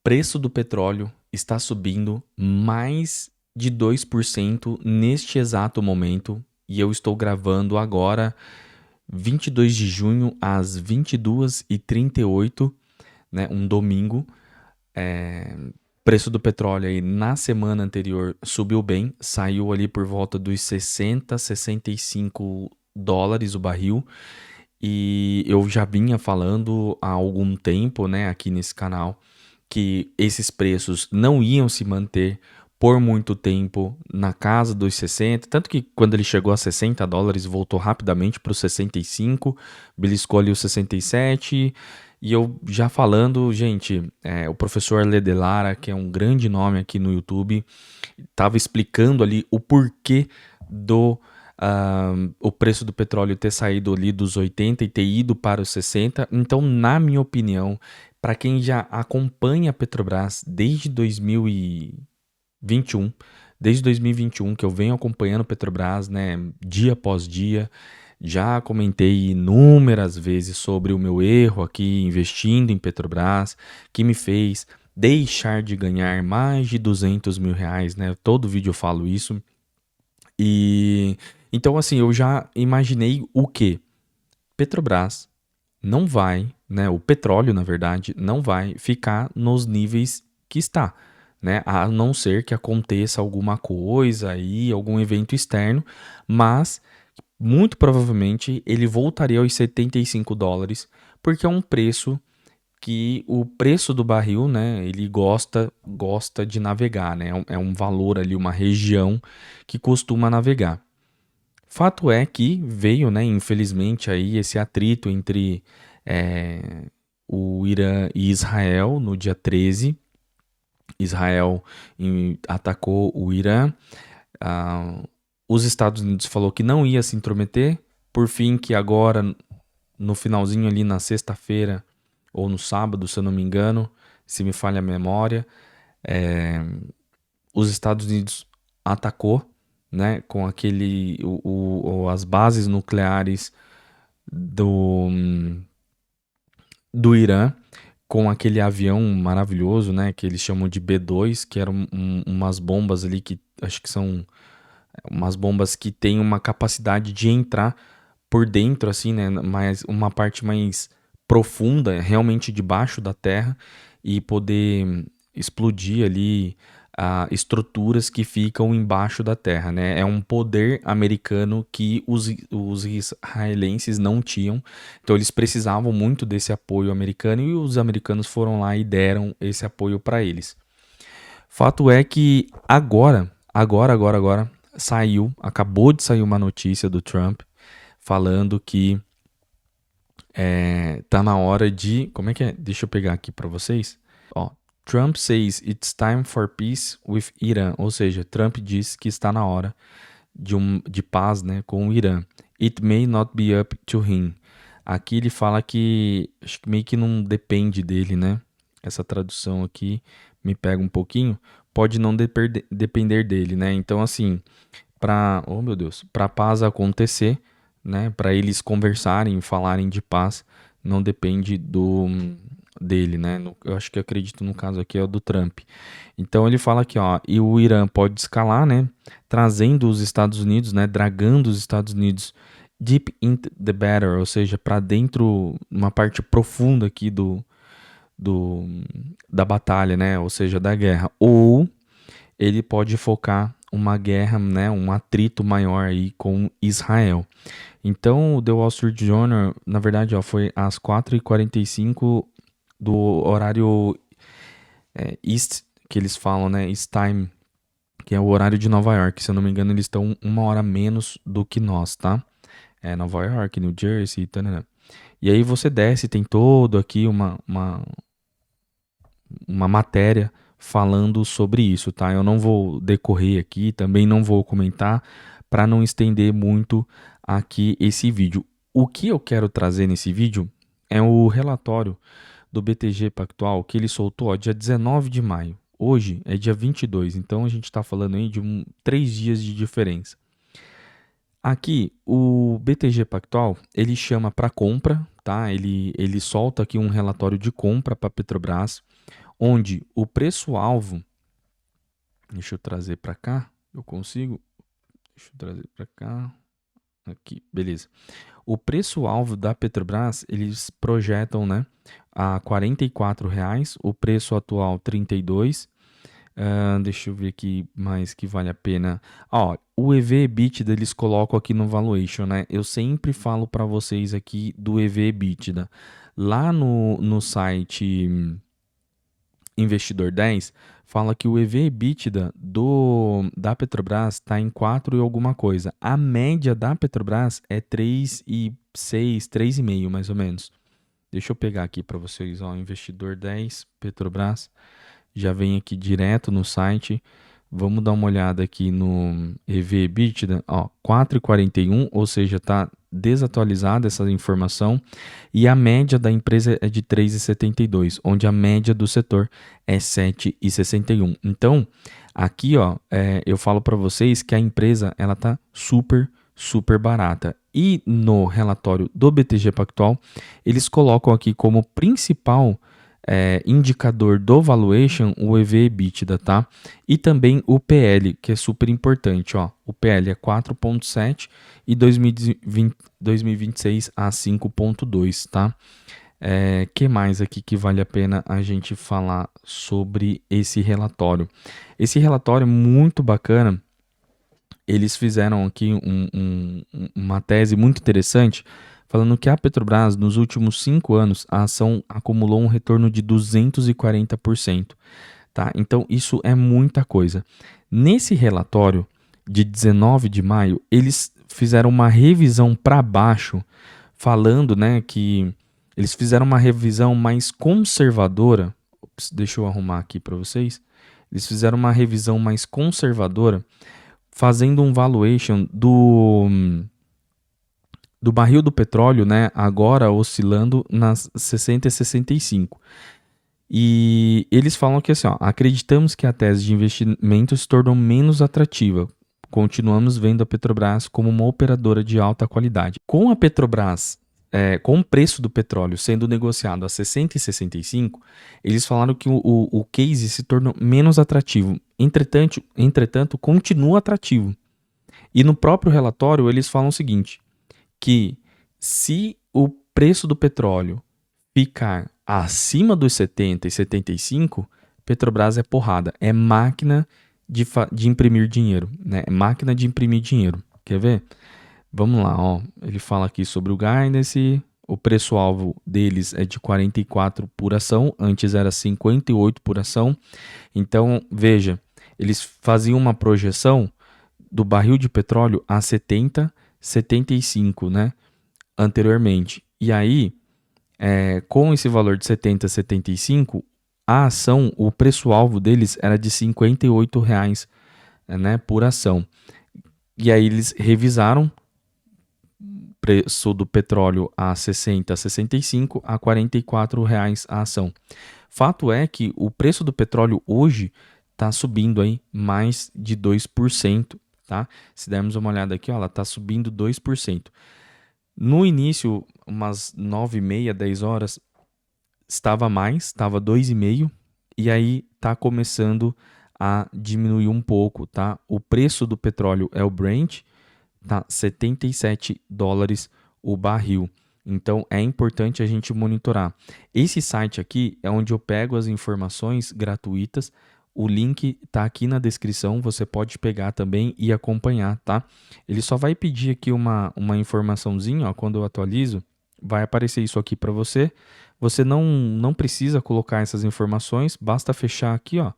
preço do petróleo está subindo mais de 2% neste exato momento e eu estou gravando agora, 22 de junho, às 22h38, né, um domingo. Preço do petróleo aí na semana anterior subiu bem, saiu ali por volta dos 60, 65 dólares o barril. E eu já vinha falando há algum tempo, né, aqui nesse canal, que esses preços não iam se manter por muito tempo na casa dos 60, tanto que quando ele chegou a 60 dólares voltou rapidamente para os 65, beliscou ali os 67, e eu já falando, gente, o professor Ledelara, que é um grande nome aqui no YouTube, estava explicando ali o porquê do o preço do petróleo ter saído ali dos 80 e ter ido para os 60. Então, na minha opinião, para quem já acompanha a Petrobras desde 2021, desde 2021 que eu venho acompanhando a Petrobras, né, dia após dia, já comentei inúmeras vezes sobre o meu erro aqui investindo em Petrobras, que me fez deixar de ganhar mais de 200 mil reais, né? Todo vídeo eu falo isso. E então, assim, eu já imaginei o que Petrobras não vai, né? O petróleo, na verdade, não vai ficar nos níveis que está, né? A não ser que aconteça alguma coisa aí, algum evento externo, mas muito provavelmente ele voltaria aos 75 dólares, porque é um preço que o preço do barril, né, ele gosta de navegar, né? É um valor ali, uma região que costuma navegar. Fato é que veio, né, infelizmente, aí esse atrito entre o Irã e Israel no dia 13. Israel atacou o Irã. ah, os Estados Unidos falou que não ia se intrometer. Por fim, que agora, no finalzinho ali na sexta-feira, ou no sábado, se eu não me engano, se me falha a memória, os Estados Unidos atacou, né, com as bases nucleares do, do Irã, com aquele avião maravilhoso, né, que eles chamam de B-2, que eram umas bombas ali que acho que são umas bombas que têm uma capacidade de entrar por dentro, assim, né, mais uma parte mais profunda, realmente debaixo da terra, e poder explodir ali estruturas que ficam embaixo da terra, né? É um poder americano que os israelenses não tinham, então eles precisavam muito desse apoio americano e os americanos foram lá e deram esse apoio para eles. Fato é que agora acabou de sair uma notícia do Trump falando que tá na hora de, como é que é? Deixa eu pegar aqui para vocês. Ó, Trump says it's time for peace with Iran, ou seja, Trump diz que está na hora de paz, né, com o Irã. It may not be up to him. Aqui ele fala que acho que meio que não depende dele, né? Essa tradução aqui me pega um pouquinho. Pode não depender dele, né? Então, assim, oh meu Deus, para paz acontecer, né? Para eles conversarem, falarem de paz, não depende dele, né? Eu acho que acredito no caso aqui é o do Trump. Então ele fala aqui, ó, e o Irã pode escalar, né? Trazendo os Estados Unidos, né? Dragando os Estados Unidos deep into the battle, ou seja, para dentro, uma parte profunda aqui do, da batalha, né? Ou seja, da guerra. Ou ele pode focar uma guerra, né? Um atrito maior aí com Israel. Então, o The Wall Street Journal, na verdade, ó, foi às 4h45 do horário East, que eles falam, né? East Time, que é o horário de Nova York. Se eu não me engano, eles estão uma hora menos do que nós, tá? É Nova York, New Jersey, tanana. E aí você desce, tem todo aqui uma matéria falando sobre isso, tá? Eu não vou decorrer aqui, também não vou comentar para não estender muito aqui esse vídeo. O que eu quero trazer nesse vídeo é o relatório do BTG Pactual que ele soltou dia 19 de maio. Hoje é dia 22, então a gente está falando aí de 3 dias de diferença. Aqui, o BTG Pactual, ele chama para compra, tá? Ele solta aqui um relatório de compra para a Petrobras, onde o preço-alvo, deixa eu trazer para cá, eu consigo, deixa eu trazer para cá, aqui, beleza. O preço-alvo da Petrobras, eles projetam, né, a R$ 44,00, o preço atual R$ 32. Deixa eu ver aqui mais que vale a pena. Ó, o EV/EBITDA eles colocam aqui no valuation, né? Eu sempre falo para vocês aqui do EV/EBITDA. Lá no site Investidor 10, fala que o EV/EBITDA da Petrobras está em 4 e alguma coisa. A média da Petrobras é 3,6, 3,5 mais ou menos. Deixa eu pegar aqui para vocês, ó, Investidor 10, Petrobras. Já vem aqui direto no site. Vamos dar uma olhada aqui no EV/EBITDA, ó, 4,41, ou seja, está desatualizada essa informação. E a média da empresa é de 3,72, onde a média do setor é 7,61. Então, aqui, ó, eu falo para vocês que a empresa ela tá super barata. E no relatório do BTG Pactual, eles colocam aqui como principal indicador do valuation, o EV/EBITDA, tá? E também o PL, que é super importante, ó. O PL é 4,7 e 2026 a 5,2, tá? Que mais aqui que vale a pena a gente falar sobre esse relatório? Esse relatório é muito bacana. Eles fizeram aqui uma tese muito interessante, falando que a Petrobras, nos últimos 5 anos, a ação acumulou um retorno de 240%. Tá? Então, isso é muita coisa. Nesse relatório de 19 de maio, eles fizeram uma revisão para baixo, falando, né, que eles fizeram uma revisão mais conservadora. Ops, deixa eu arrumar aqui para vocês. Eles fizeram uma revisão mais conservadora, fazendo um valuation do barril do petróleo, né, agora oscilando nas 60 e 65. E eles falam que assim, ó, acreditamos que a tese de investimento se tornou menos atrativa. Continuamos vendo a Petrobras como uma operadora de alta qualidade. Com a Petrobras, com o preço do petróleo sendo negociado a 60 e 65, eles falaram que o case se tornou menos atrativo. Entretanto, continua atrativo. E no próprio relatório eles falam o seguinte, que se o preço do petróleo ficar acima dos 70 e 75, Petrobras é porrada, é máquina de imprimir dinheiro, né? É máquina de imprimir dinheiro. Quer ver? Vamos lá, ó. Ele fala aqui sobre o guidance, o preço-alvo deles é de 44 por ação, antes era 58 por ação. Então, veja, eles faziam uma projeção do barril de petróleo a 70, 75, né? Anteriormente. E aí, com esse valor de 70, 75, a ação, o preço-alvo deles era de R$ 58,00, né, por ação. E aí eles revisaram o preço do petróleo a 60, 65, a R$ 44,00 a ação. Fato é que o preço do petróleo hoje está subindo aí mais de 2%, tá? Se dermos uma olhada aqui, ó, ela está subindo 2%. No início, umas 9h30, 10 horas, estava mais, estava 2,5, e aí está começando a diminuir um pouco, tá? O preço do petróleo é o Brent, tá? $77 o barril. Então é importante a gente monitorar. Esse site aqui é onde eu pego as informações gratuitas. O link está aqui na descrição, você pode pegar também e acompanhar, tá? Ele só vai pedir aqui uma informaçãozinha, ó, quando eu atualizo, vai aparecer isso aqui para você. Você não precisa colocar essas informações, basta fechar aqui, ó,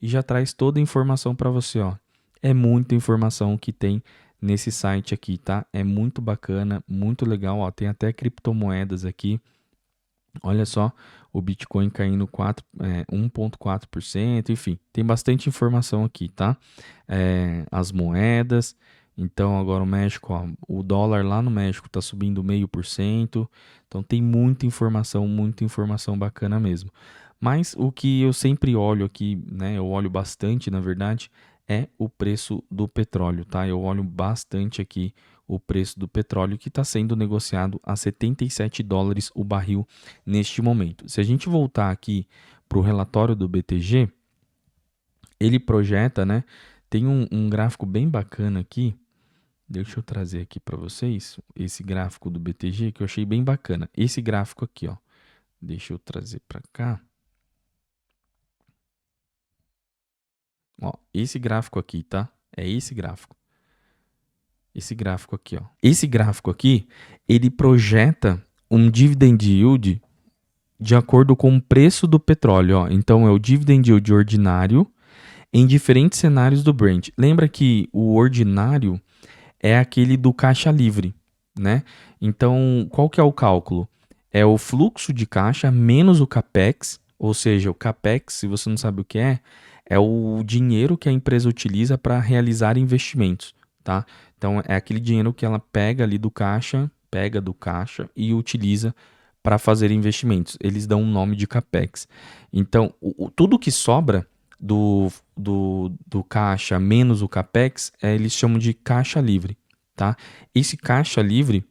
e já traz toda a informação para você, ó. É muita informação que tem nesse site aqui, tá? É muito bacana, muito legal, ó. Tem até criptomoedas aqui. Olha só, o Bitcoin caindo 1,4%, enfim, tem bastante informação aqui, tá? As moedas, então agora o México, ó, o dólar lá no México está subindo 0,5%, então tem muita informação bacana mesmo. Mas o que eu sempre olho aqui, né, eu olho bastante, na verdade, é o preço do petróleo, tá? Eu olho bastante aqui o preço do petróleo que está sendo negociado a $77 o barril neste momento. Se a gente voltar aqui para o relatório do BTG, ele projeta, né? Tem um gráfico bem bacana aqui. Deixa eu trazer aqui para vocês esse gráfico do BTG que eu achei bem bacana. Esse gráfico aqui, ó. Deixa eu trazer para cá. Ó, esse gráfico aqui, tá? É esse gráfico. Esse gráfico aqui, ó. Esse gráfico aqui, ele projeta um dividend yield de acordo com o preço do petróleo, ó. Então é o dividend yield ordinário em diferentes cenários do Brent. Lembra que o ordinário é aquele do caixa livre, né? Então, qual que é o cálculo? É o fluxo de caixa menos o capex, ou seja, o capex, se você não sabe o que é o dinheiro que a empresa utiliza para realizar investimentos, tá? Então, é aquele dinheiro que ela pega ali do caixa e utiliza para fazer investimentos. Eles dão um nome de capex. Então, tudo que sobra do caixa menos o capex, eles chamam de caixa livre, tá? Esse caixa livre,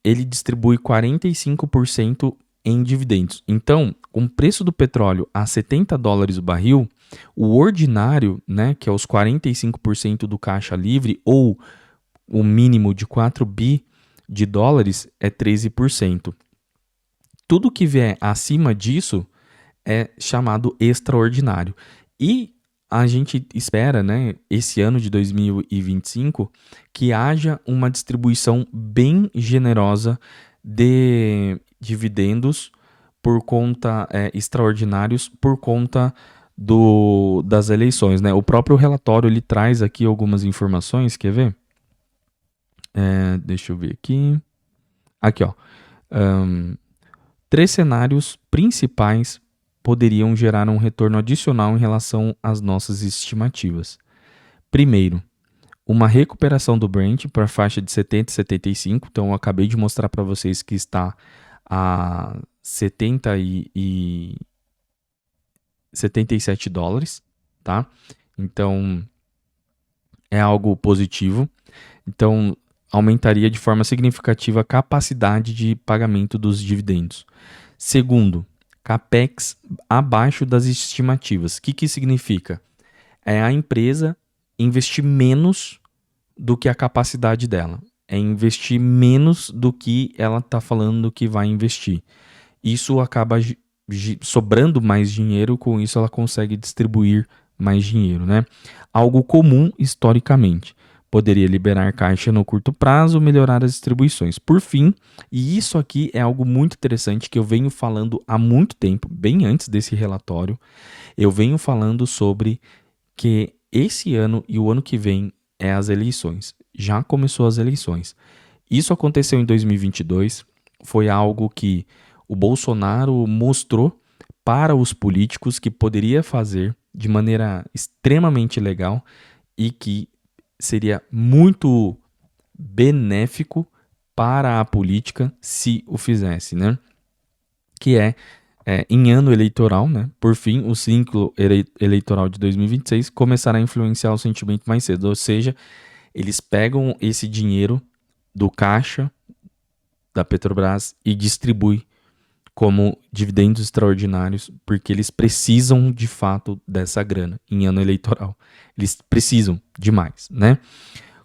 ele distribui 45% em dividendos. Então, com o preço do petróleo a $70 o barril, o ordinário, né, que é os 45% do caixa livre, ou o mínimo de 4 bi de dólares, é 13%. Tudo que vier acima disso é chamado extraordinário. E a gente espera, né, esse ano de 2025, que haja uma distribuição bem generosa de dividendos por conta extraordinários por conta das eleições, né? O próprio relatório ele traz aqui algumas informações, quer ver? Deixa eu ver aqui. Aqui, ó. 3 cenários principais poderiam gerar um retorno adicional em relação às nossas estimativas. Primeiro, uma recuperação do Brent para a faixa de 70 e 75. Então, eu acabei de mostrar para vocês que está a 70 e 77 dólares, tá? Então, é algo positivo. Então, aumentaria de forma significativa a capacidade de pagamento dos dividendos. Segundo, capex abaixo das estimativas. O que significa? É a empresa investir menos do que a capacidade dela. É investir menos do que ela está falando que vai investir. Isso acaba sobrando mais dinheiro, com isso ela consegue distribuir mais dinheiro, né? Algo comum historicamente. Poderia liberar caixa no curto prazo, melhorar as distribuições. Por fim, e isso aqui é algo muito interessante que eu venho falando há muito tempo, bem antes desse relatório, eu venho falando sobre que esse ano e o ano que vem é as eleições. Já começou as eleições. Isso aconteceu em 2022, foi algo que o Bolsonaro mostrou para os políticos que poderia fazer de maneira extremamente legal e que seria muito benéfico para a política se o fizesse, né? Que em ano eleitoral, né? Por fim, o ciclo eleitoral de 2026 começará a influenciar o sentimento mais cedo, ou seja, eles pegam esse dinheiro do caixa da Petrobras e distribuem como dividendos extraordinários, porque eles precisam de fato dessa grana em ano eleitoral. Eles precisam demais, né?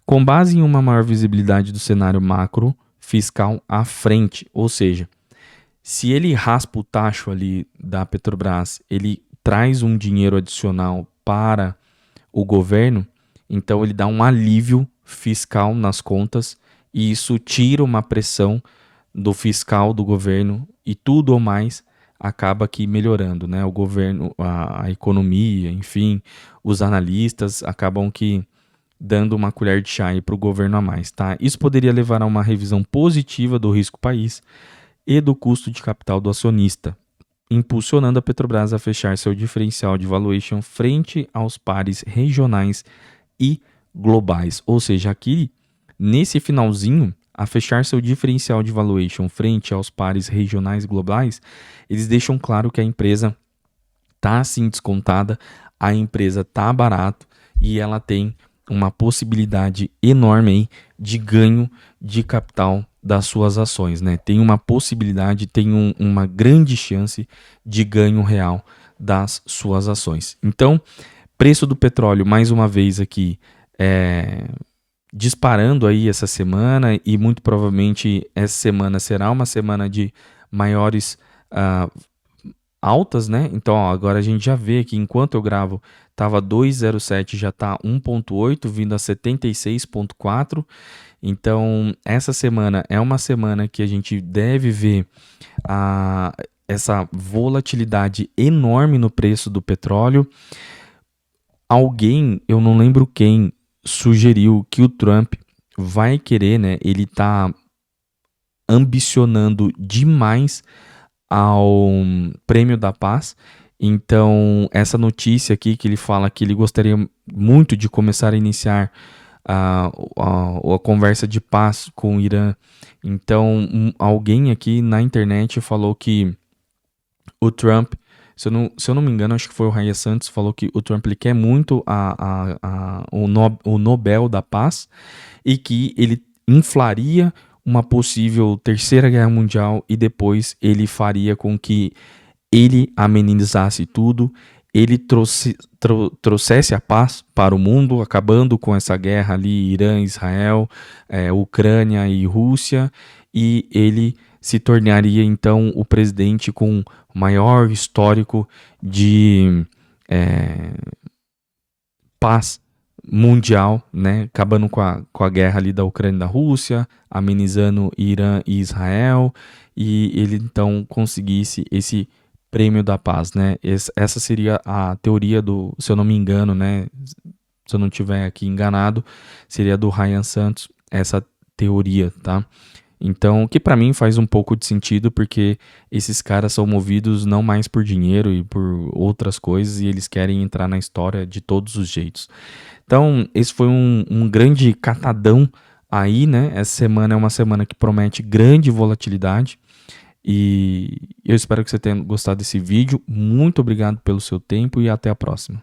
Com base em uma maior visibilidade do cenário macro fiscal à frente, ou seja, se ele raspa o tacho ali da Petrobras, ele traz um dinheiro adicional para o governo, então ele dá um alívio fiscal nas contas e isso tira uma pressão do fiscal do governo e tudo ou mais acaba aqui melhorando, né? O governo, a economia, enfim, os analistas acabam que dando uma colher de chá para o governo a mais, tá? Isso poderia levar a uma revisão positiva do risco país e do custo de capital do acionista, impulsionando a Petrobras a fechar seu diferencial de valuation frente aos pares regionais e globais. Ou seja, aqui nesse finalzinho, a fechar seu diferencial de valuation frente aos pares regionais e globais, eles deixam claro que a empresa está assim descontada, a empresa está barato e ela tem uma possibilidade enorme aí de ganho de capital das suas ações, né? Tem uma possibilidade, tem uma grande chance de ganho real das suas ações. Então, preço do petróleo, mais uma vez aqui, disparando aí essa semana, e muito provavelmente essa semana será uma semana de maiores altas, né? Então, ó, agora a gente já vê que enquanto eu gravo, tava 2,07, já tá 1,8, vindo a 76,4. Então, essa semana é uma semana que a gente deve ver essa volatilidade enorme no preço do petróleo. Alguém, eu não lembro quem, sugeriu que o Trump vai querer, né? Ele tá ambicionando demais ao Prêmio da Paz. Então, essa notícia aqui que ele fala que ele gostaria muito de começar a iniciar a conversa de paz com o Irã. Então, alguém aqui na internet falou que o Trump, se eu não me engano, acho que foi o Raya Santos, falou que o Trump ele quer muito o Nobel da Paz e que ele inflaria uma possível terceira guerra mundial e depois ele faria com que ele amenizasse tudo, ele trouxesse a paz para o mundo, acabando com essa guerra ali, Irã, Israel, Ucrânia e Rússia, e ele se tornaria então o presidente com o maior histórico de paz mundial, né, acabando com a guerra ali da Ucrânia e da Rússia, amenizando Irã e Israel, e ele então conseguisse esse prêmio da paz, né? Essa seria a teoria do, se eu não me engano, né, se eu não tiver aqui enganado, seria do Ryan Santos, essa teoria, tá? Então, que para mim faz um pouco de sentido, porque esses caras são movidos não mais por dinheiro e por outras coisas, e eles querem entrar na história de todos os jeitos. Então, esse foi um grande catadão aí, né? Essa semana é uma semana que promete grande volatilidade, e eu espero que você tenha gostado desse vídeo. Muito obrigado pelo seu tempo e até a próxima.